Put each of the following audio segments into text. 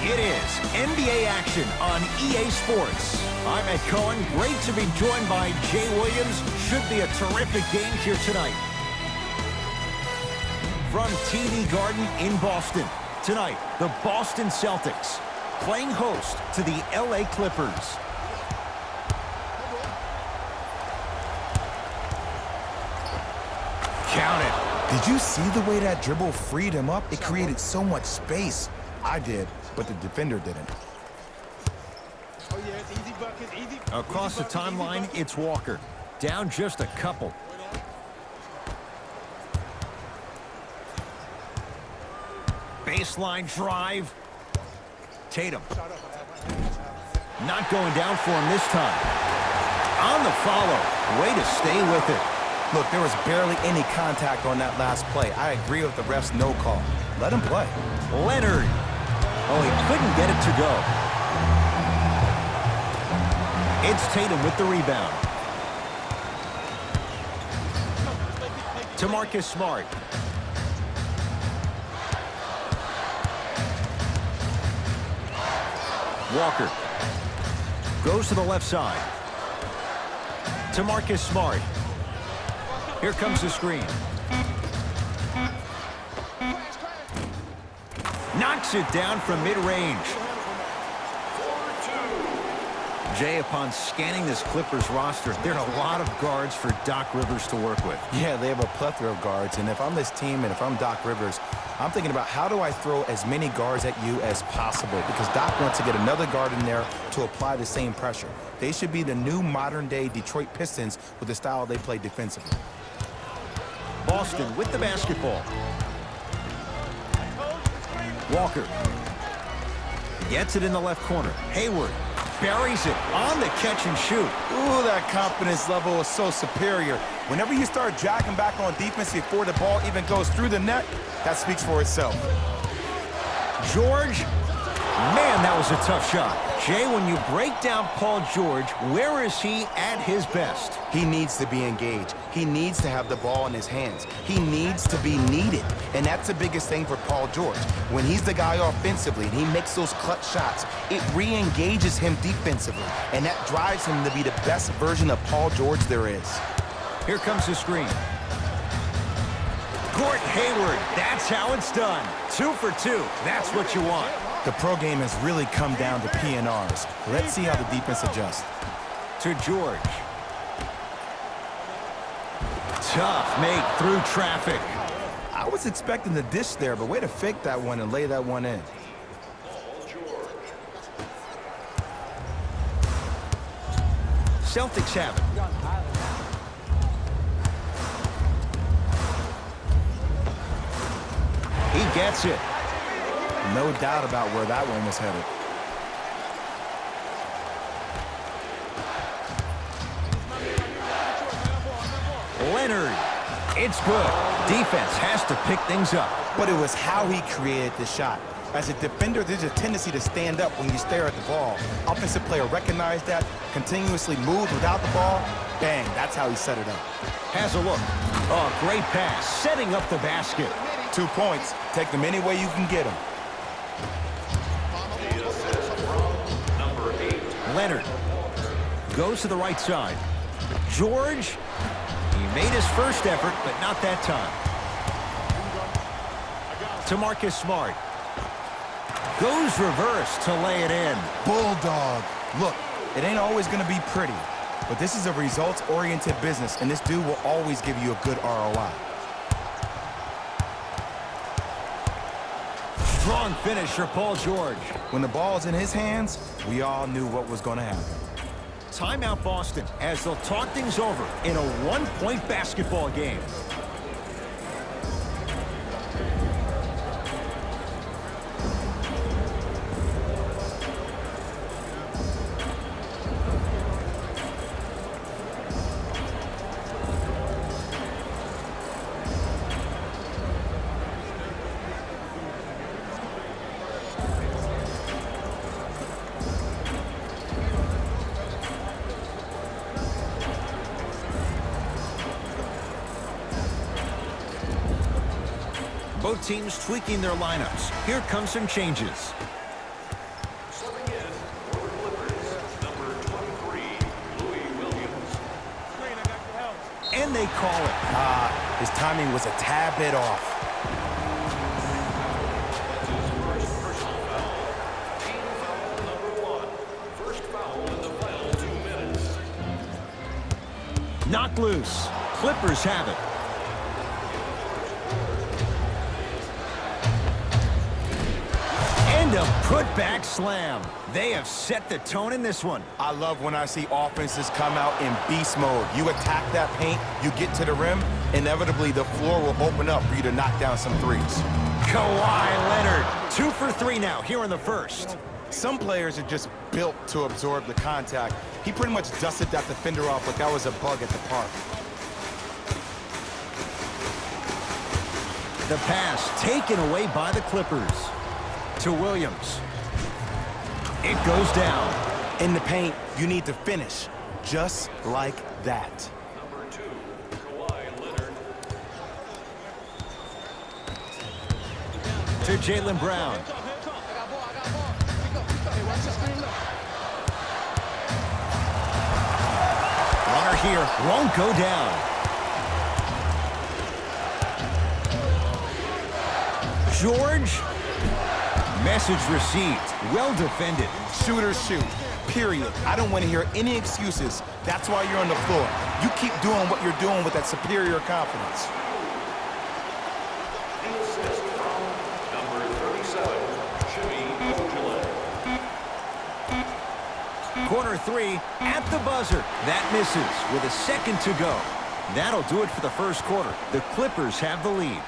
It is NBA action on EA Sports. I'm Ed Cohen. Great to be joined by Jay Williams. Should be a terrific game here tonight. From TD Garden in Boston, tonight, the Boston Celtics playing host to the LA Clippers. Count it. Did you see the way that dribble freed him up? It created so much space. I did, but the defender didn't. Across the timeline, it's Walker. Down just a couple. Baseline drive. Tatum. Not going down for him this time. On the follow. Way to stay with it. Look, there was barely any contact on that last play. I agree with the ref's no call. Let him play. Leonard. Oh, he couldn't get it to go. It's Tatum with the rebound. To Marcus Smart. Walker. Goes to the left side. To Marcus Smart. Here comes the screen. Knocks it down from mid-range. Jay, upon scanning this Clippers roster, there are a lot of guards for Doc Rivers to work with. Yeah, they have a plethora of guards, and if I'm this team and if I'm Doc Rivers, I'm thinking about how do I throw as many guards at you as possible, because Doc wants to get another guard in there to apply the same pressure. They should be the new modern-day Detroit Pistons with the style they play defensively. Boston with the basketball. Walker gets it in the left corner. Hayward buries it on the catch and shoot. Ooh, that confidence level is so superior. Whenever you start dragging back on defense before the ball even goes through the net, that speaks for itself. George, man, that was a tough shot. Jay, when you break down Paul George, where is he at his best? He needs to be engaged. He needs to have the ball in his hands. He needs to be needed. And that's the biggest thing for Paul George. When he's the guy offensively and he makes those clutch shots, it re-engages him defensively. And that drives him to be the best version of Paul George there is. Here comes the screen. Gordon Hayward, that's how it's done. 2 for 2, that's what you want. The pro game has really come down to P&Rs. Let's see how the defense adjusts. To George. Tough make through traffic. I was expecting the dish there, but way to fake that one and lay that one in. Celtics have it. He gets it. No doubt about where that one was headed. Leonard. It's good. Defense has to pick things up. But it was how he created the shot. As a defender, there's a tendency to stand up when you stare at the ball. Offensive player recognized that, continuously moved without the ball. Bang, that's how he set it up. Has a look. Oh, great pass, setting up the basket. 2 points. Take them any way you can get them. Leonard goes to the right side. George, he made his first effort, but not that time. To Marcus Smart. Goes reverse to lay it in. Bulldog. Look, it ain't always going to be pretty, but this is a results-oriented business, and this dude will always give you a good ROI. Strong finish for Paul George. When the ball's in his hands, we all knew what was going to happen. Timeout Boston as they'll talk things over in a one-point basketball game. Both teams tweaking their lineups. Here comes some changes. and they call it. His timing was a tad bit off. Knocked loose. Clippers have it. And a putback slam. They have set the tone in this one. I love when I see offenses come out in beast mode. You attack that paint, you get to the rim, inevitably the floor will open up for you to knock down some threes. Kawhi Leonard, 2 for 3 now here in the first. Some players are just built to absorb the contact. He pretty much dusted that defender off like that was a bug at the park. The pass taken away by the Clippers. To Williams. It goes down. In the paint, you need to finish just like that. Number 2, Kawhi Leonard. To Jaylen Brown. Runner here won't go down. George. Message received. Well defended. Shooters shoot, period. I don't want to hear any excuses. That's why you're on the floor. You keep doing what you're doing with that superior confidence. The assist from number 37, Jimmy Ogilvy. Corner 3 at the buzzer. That misses with a second to go. That'll do it for the first quarter. The Clippers have the lead.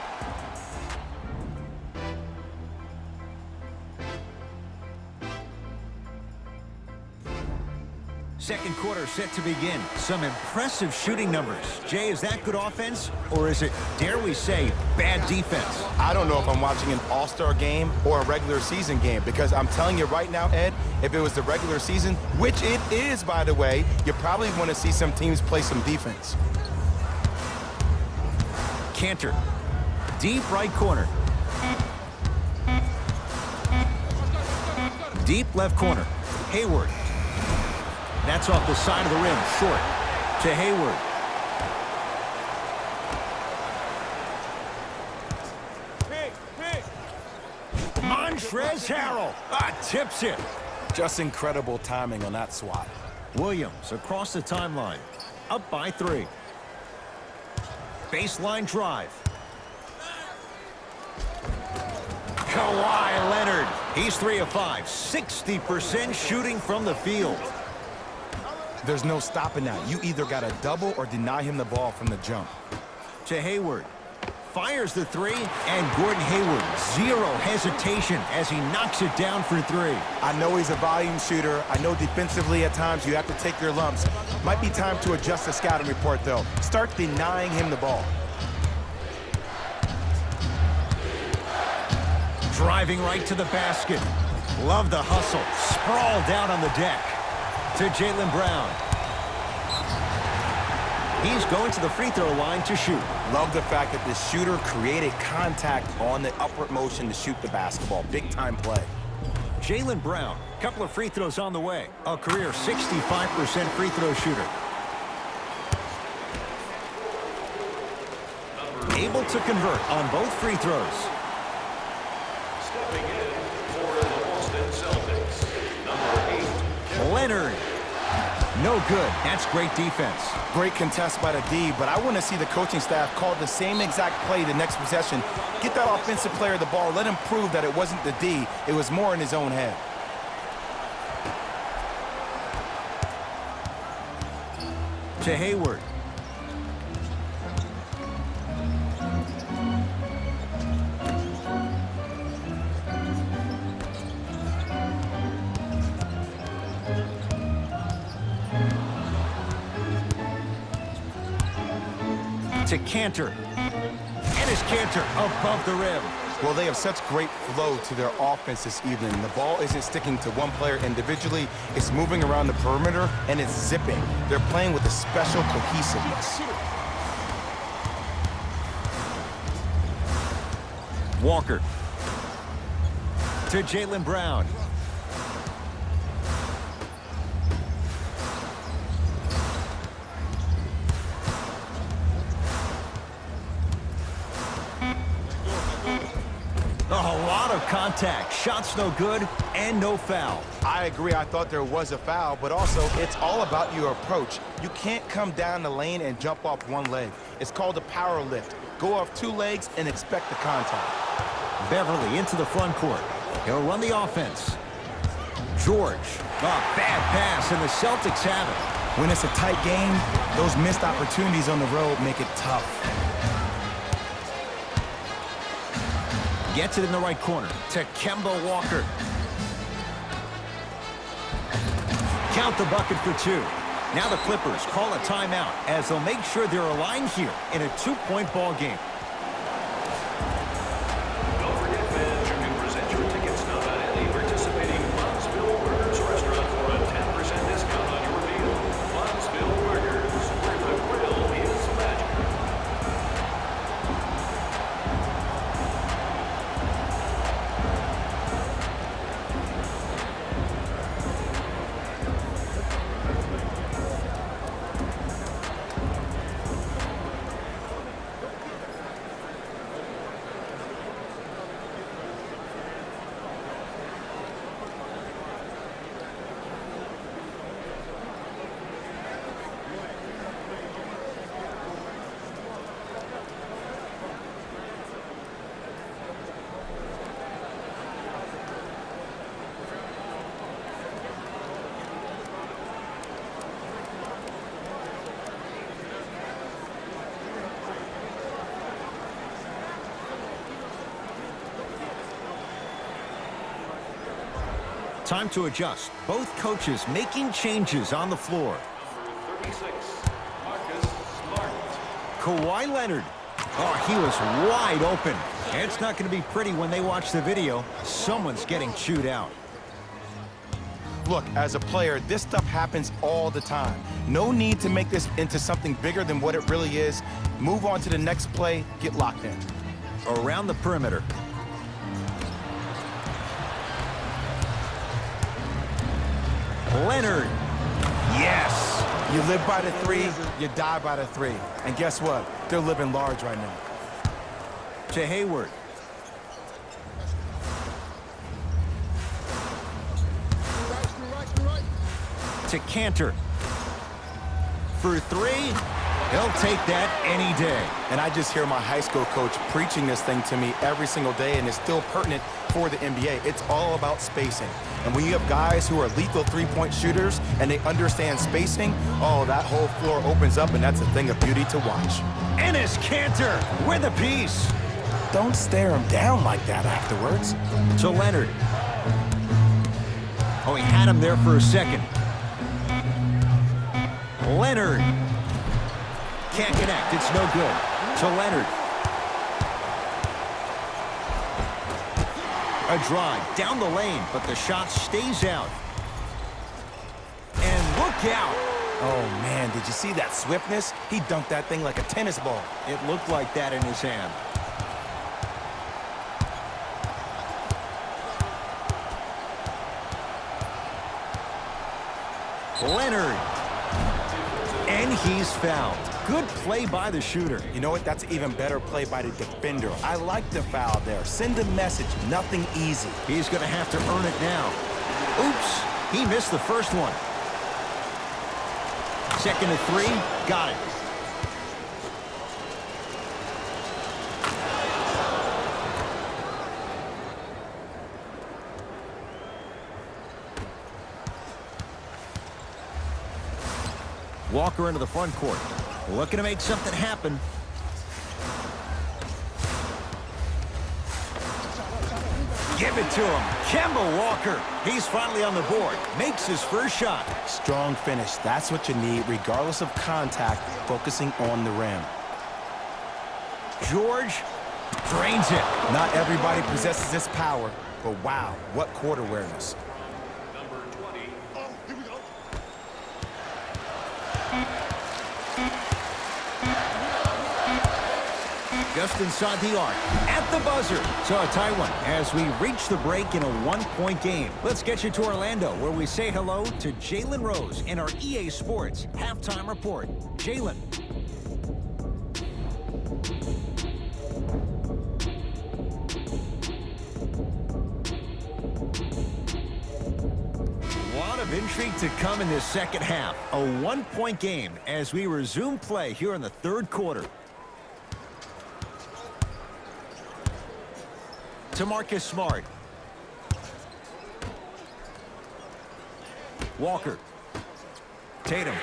Second quarter set to begin. Some impressive shooting numbers. Jay, is that good offense, or is it, dare we say, bad defense? I don't know if I'm watching an all-star game or a regular season game, because I'm telling you right now, Ed, if it was the regular season, which it is, by the way, you probably want to see some teams play some defense. Cantor. Deep right corner. Deep left corner. Hayward. That's off the side of the rim, short. To Hayward. Montrezl Harrell tips it. Just incredible timing on that swat. Williams across the timeline. Up by 3. Baseline drive. Kawhi Leonard. He's 3 of 5. 60% shooting from the field. There's no stopping that. You either got to double or deny him the ball from the jump. To Hayward. Fires the 3, and Gordon Hayward, zero hesitation as he knocks it down for 3. I know he's a volume shooter. I know defensively at times you have to take your lumps. Might be time to adjust the scouting report, though. Start denying him the ball. Driving right to the basket. Love the hustle. Sprawled out on the deck. To Jaylen Brown. He's going to the free throw line to shoot. Love the fact that the shooter created contact on the upward motion to shoot the basketball. Big time play. Jaylen Brown, couple of free throws on the way. A career 65% free throw shooter. Able to convert on both free throws. Stepping in for the Boston Celtics, number 8. Leonard. No good. That's great defense. Great contest by the D, but I want to see the coaching staff call the same exact play the next possession. Get that offensive player the ball. Let him prove that it wasn't the D. It was more in his own head. To Hayward. To Cantor. And his Cantor above the rim. Well, they have such great flow to their offense this evening. The ball isn't sticking to one player individually. It's moving around the perimeter, and it's zipping. They're playing with a special cohesiveness. Walker. To Jaylen Brown. contact. Shot's no good and no foul. I agree. I thought there was a foul, but also it's all about your approach. You can't come down the lane and jump off one leg. It's called a power lift. Go off two legs and expect the contact. Beverly into the front court. He'll run the offense. George. Oh, bad pass, and the Celtics have it. When it's a tight game, those missed opportunities on the road make it tough. Gets it in the right corner to Kemba Walker. Count the bucket for two. Now the Clippers call a timeout as they'll make sure they're aligned here in a two-point ball game. Don't forget, fans, you can present your tickets now at any participating Bonsville Burgers restaurant for a 10% discount on your meal. Bonsville Burgers, where the grill is magic. Time to adjust. Both coaches making changes on the floor. Number 36, Marcus Smart. Kawhi Leonard. Oh, he was wide open. It's not going to be pretty when they watch the video. Someone's getting chewed out. Look, as a player, this stuff happens all the time. No need to make this into something bigger than what it really is. Move on to the next play, get locked in. Around the perimeter. Leonard. Yes. You live by the three, you die by the three. And guess what? They're living large right now. To Hayward. To Cantor. For three. He'll take that any day. And I just hear my high school coach preaching this thing to me every single day, and it's still pertinent for the NBA. It's all about spacing. And when you have guys who are lethal three-point shooters and they understand spacing, oh, that whole floor opens up, and that's a thing of beauty to watch. Enes Kanter with a piece. Don't stare him down like that afterwards. To Leonard. Oh, he had him there for a second. Leonard. Can't connect. It's no good. To Leonard. A drive down the lane, but the shot stays out. And look out. Oh, man, did you see that swiftness? He dunked that thing like a tennis ball. It looked like that in his hand. Leonard. And he's fouled. Good play by the shooter. You know what? That's an even better play by the defender. I like the foul there. Send a message. Nothing easy. He's going to have to earn it now. Oops. He missed the first one. Second to three. Got it. Walker into the front court. Looking to make something happen. Give it to him. Kemba Walker. He's finally on the board. Makes his first shot. Strong finish. That's what you need, regardless of contact, focusing on the rim. George drains it. Not everybody possesses this power, but wow, what court awareness. Number 20, Just inside the arc. At the buzzer. So a tie one as we reach the break in a one-point game. Let's get you to Orlando, where we say hello to Jalen Rose in our EA Sports Halftime Report. Jalen. of intrigue to come in this second half. A one-point game as we resume play here in the third quarter. To Marcus Smart. Walker. Tatum.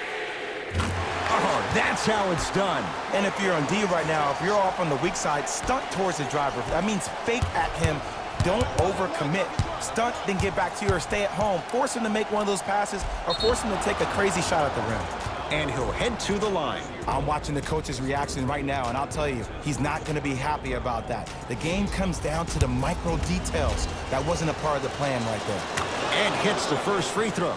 Oh, that's how it's done. And if you're on D right now, if you're off on the weak side, stunt towards the driver. That means fake at him. Don't overcommit. Stunt, then get back to you or stay at home. Force him to make one of those passes or force him to take a crazy shot at the rim. And he'll head to the line. I'm watching the coach's reaction right now, and I'll tell you, he's not going to be happy about that. The game comes down to the micro details. That wasn't a part of the plan right there. And hits the first free throw.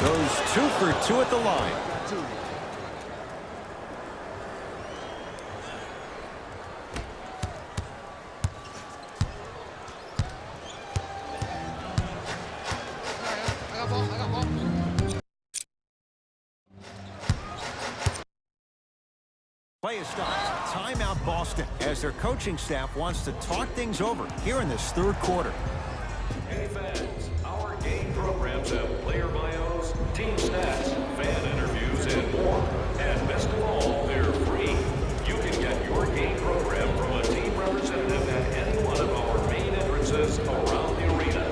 Goes 2 for 2 at the line. Play is stopped. Timeout Boston as their coaching staff wants to talk things over here in this third quarter. Hey fans, our game programs have player bios, team stats, fan interviews, and more. And best of all, they're free. You can get your game program from a team representative at any one of our main entrances around the arena.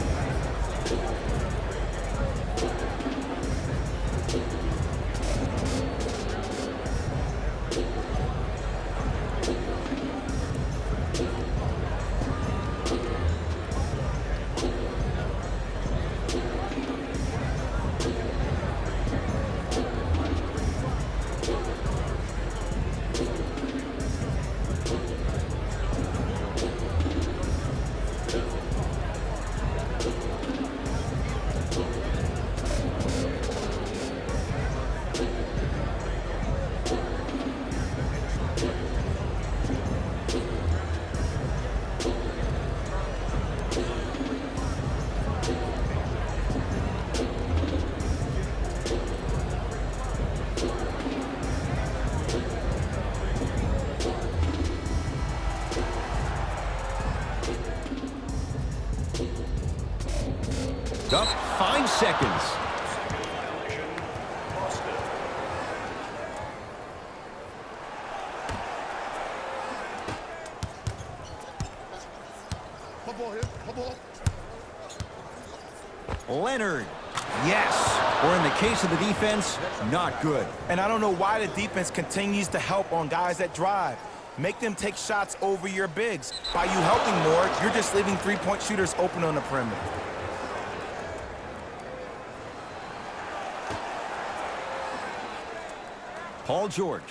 Up 5 seconds. Leonard. Yes. Or in the case of the defense, not good. And I don't know why the defense continues to help on guys that drive. Make them take shots over your bigs. By you helping more, you're just leaving three-point shooters open on the perimeter. Paul George.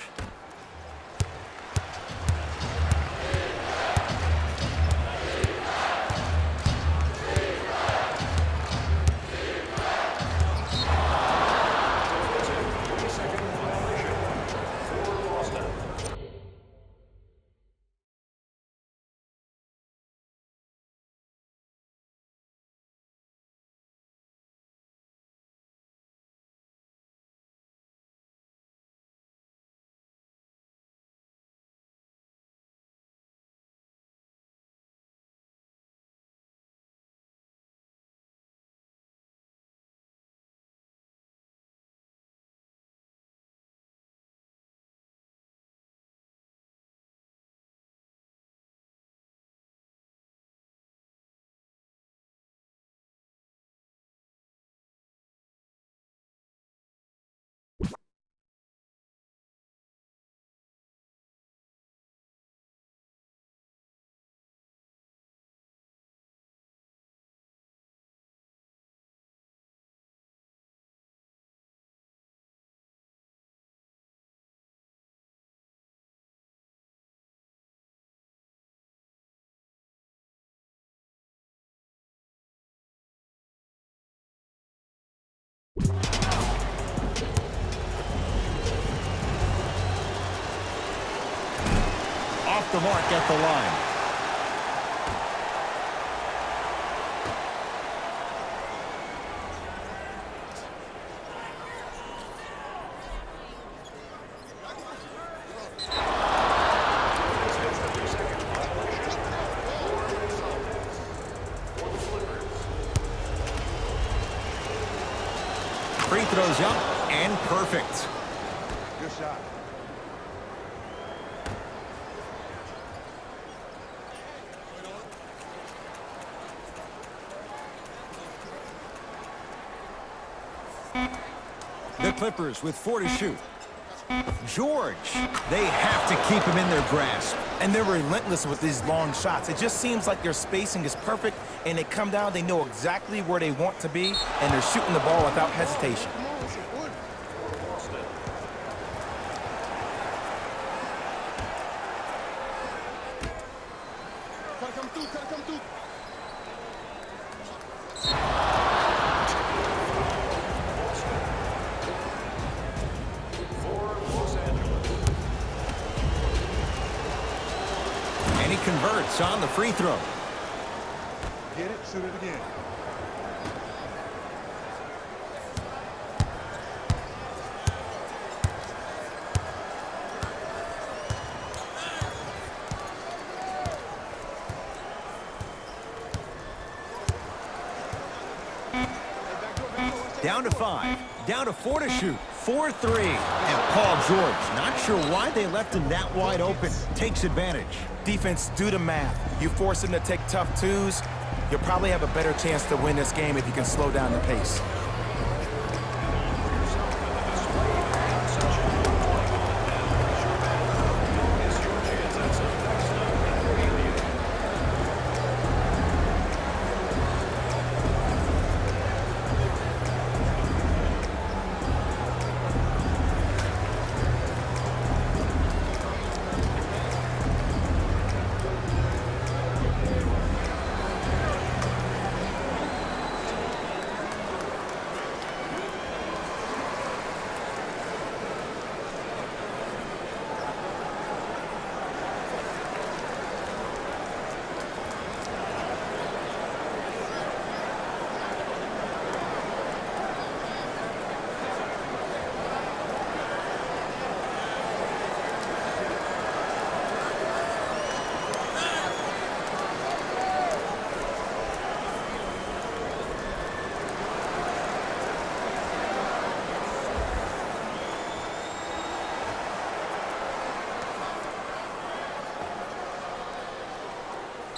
Off the mark at the line. Free throws up and perfect. Good shot. The Clippers with 4 to shoot. George, they have to keep him in their grasp. And they're relentless with these long shots. It just seems like their spacing is perfect, and they come down, they know exactly where they want to be, and they're shooting the ball without hesitation. And he converts on the free throw. Get it, shoot it again. Down to 5. Down to 4 to shoot. 4-3. And Paul George, not sure why they left him that wide open. Takes advantage. Defense, do the math. You force them to take tough twos, you'll probably have a better chance to win this game if you can slow down the pace.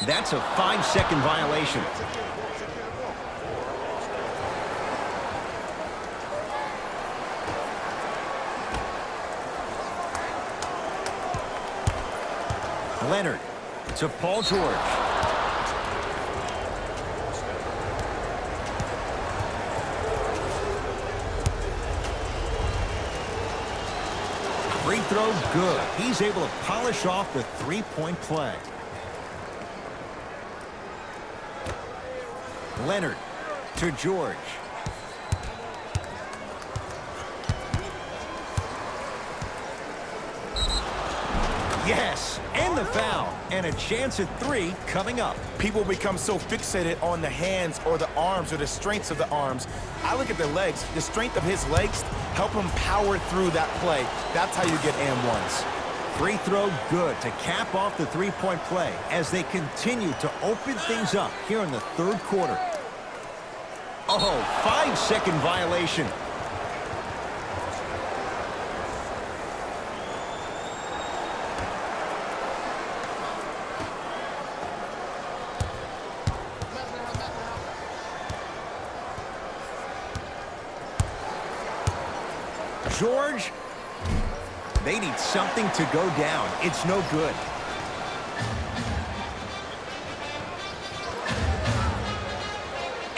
That's a 5-second violation. Leonard to Paul George. Free throw good. He's able to polish off the three-point play. Leonard to George. Yes, and the foul, and a chance at 3 coming up. People become so fixated on the hands or the arms or the strengths of the arms. I look at the legs. The strength of his legs help him power through that play. That's how you get and ones. Free throw good to cap off the three-point play as they continue to open things up here in the third quarter. Oh, 5-second violation. George, they need something to go down. It's no good.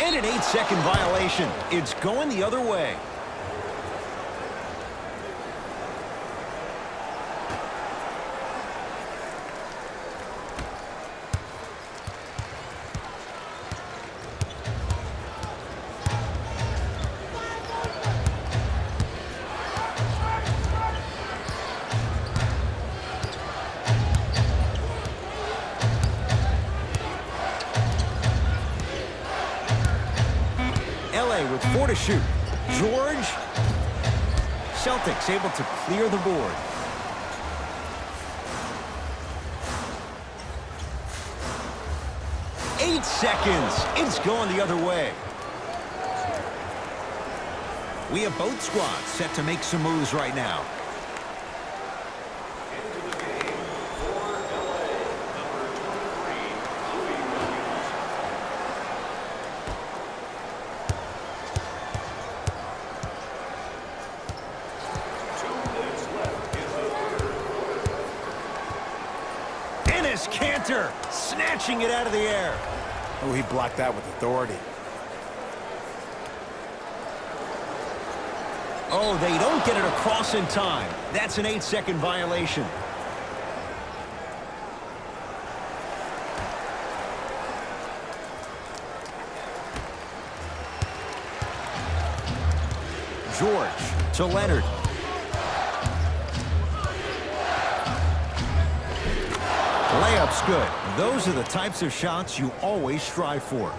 And an 8-second violation. It's going the other way. LA with 4 to shoot. George. Celtics able to clear the board. Eight seconds. It's going the other way. We have both squads set to make some moves right now. Into the game for LA, number 23, Louis Williams. 2 minutes left in the third quarter. Ennis Cantor, snatching it out of the air. Oh, he blocked that with authority. Oh, they don't get it across in time. That's an 8-second violation. George to Leonard. Layup's good. Those are the types of shots you always strive for.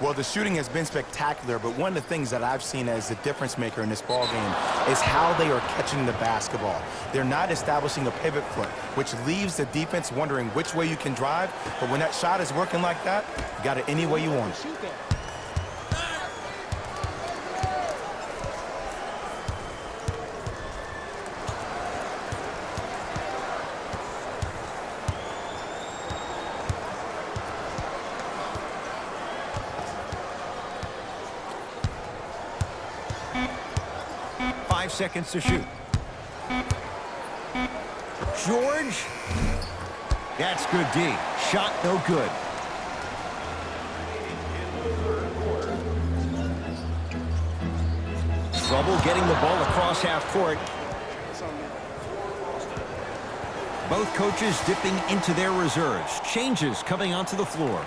Well, the shooting has been spectacular, but one of the things that I've seen as the difference maker in this ball game is how they are catching the basketball. They're not establishing a pivot foot, which leaves the defense wondering which way you can drive, but when that shot is working like that, you got it any way you want it. 5 seconds to shoot. George. That's good D. Shot no good. Trouble getting the ball across half court. Both coaches dipping into their reserves. Changes coming onto the floor.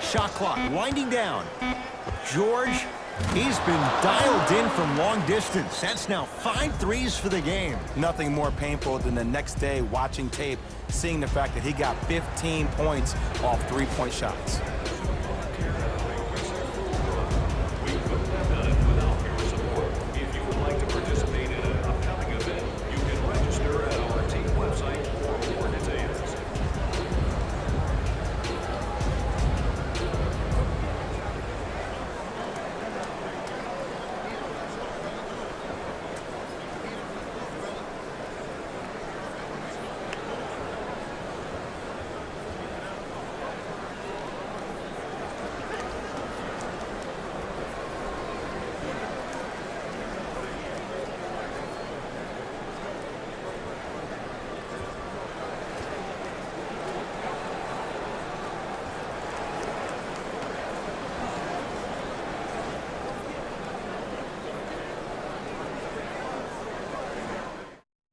Shot clock winding down. George, he's been dialed in from long distance. That's now 5 threes for the game. Nothing more painful than the next day watching tape, seeing the fact that he got 15 points off 3-point shots.